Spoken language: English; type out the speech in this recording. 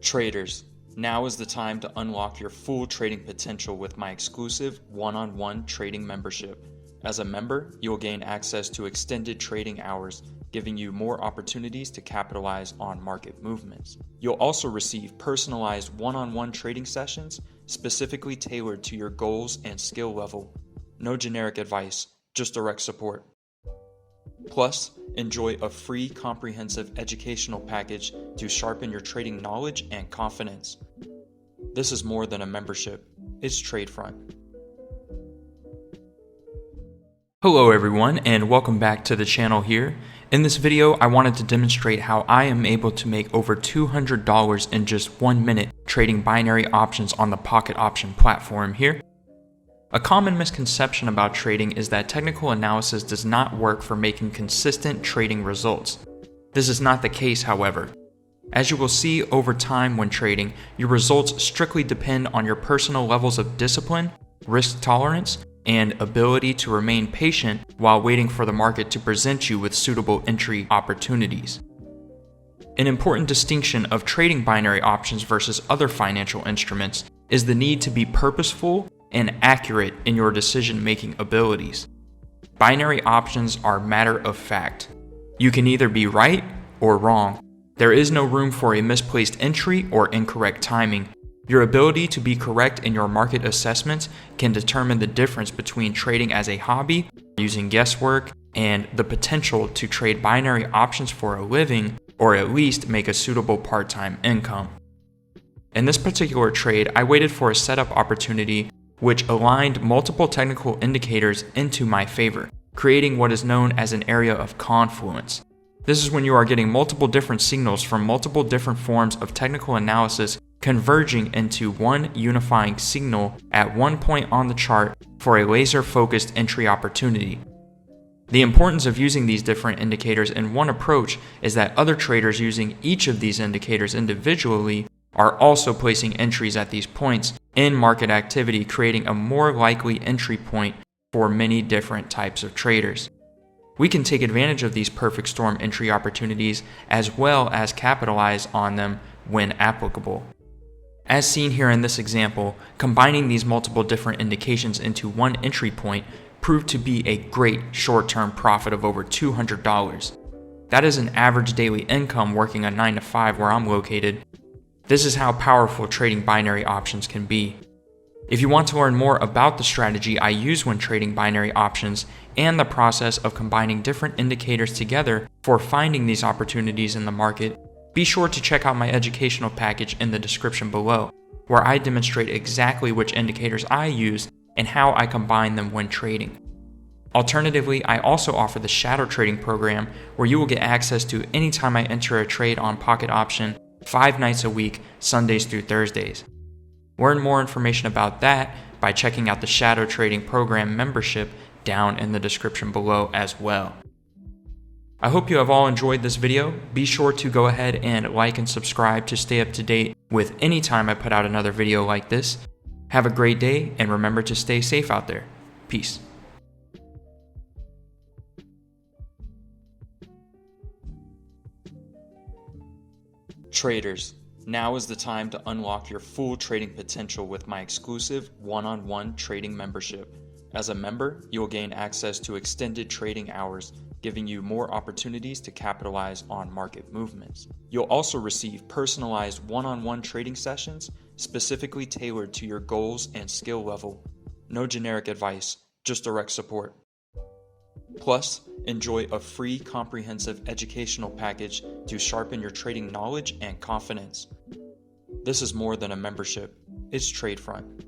Traders, now is the time to unlock your full trading potential with my exclusive one-on-one trading membership. As a member, you'll gain access to extended trading hours, giving you more opportunities to capitalize on market movements. You'll also receive personalized one-on-one trading sessions specifically tailored to your goals and skill level. No generic advice, just direct support. Plus, enjoy a free comprehensive educational package to sharpen your trading knowledge and confidence. This is more than a membership, it's TradeFront. Hello everyone, and welcome back to the channel here. In this video, I wanted to demonstrate how I am able to make over $200 in just 1 minute trading binary options on the Pocket Option platform here. A common misconception about trading is that technical analysis does not work for making consistent trading results. This is not the case, however. As you will see over time when trading, your results strictly depend on your personal levels of discipline, risk tolerance, and ability to remain patient while waiting for the market to present you with suitable entry opportunities. An important distinction of trading binary options versus other financial instruments is the need to be purposeful and accurate in your decision-making abilities. Binary options are matter of fact. You can either be right or wrong. There is no room for a misplaced entry or incorrect timing. Your ability to be correct in your market assessments can determine the difference between trading as a hobby, using guesswork, and the potential to trade binary options for a living, or at least make a suitable part-time income. In this particular trade, I waited for a setup opportunity which aligned multiple technical indicators into my favor, creating what is known as an area of confluence. This is when you are getting multiple different signals from multiple different forms of technical analysis converging into one unifying signal at one point on the chart for a laser-focused entry opportunity. The importance of using these different indicators in one approach is that other traders using each of these indicators individually are also placing entries at these points in market activity, creating a more likely entry point for many different types of traders. We can take advantage of these perfect storm entry opportunities as well as capitalize on them when applicable. As seen here in this example, combining these multiple different indications into one entry point proved to be a great short-term profit of over $200. That is an average daily income working a 9 to 5 where I'm located. This is how powerful trading binary options can be. If you want to learn more about the strategy I use when trading binary options and the process of combining different indicators together for finding these opportunities in the market, be sure to check out my educational package in the description below, where I demonstrate exactly which indicators I use and how I combine them when trading. Alternatively, I also offer the shadow trading program where you will get access to anytime I enter a trade on Pocket Option 5 nights a week, Sundays through Thursdays. Learn more information about that by checking out the shadow trading program membership down in the description below as well. I hope you have all enjoyed this video. Be sure to go ahead and like and subscribe to stay up to date with any time I put out another video like this. Have a great day and remember to stay safe out there. Peace. Traders, now is the time to unlock your full trading potential with my exclusive one-on-one trading membership. As a member, you will gain access to extended trading hours, giving you more opportunities to capitalize on market movements. You'll also receive personalized one-on-one trading sessions specifically tailored to your goals and skill level. No generic advice, just direct support. Plus, enjoy a free comprehensive educational package to sharpen your trading knowledge and confidence. This is more than a membership, it's TradeFront.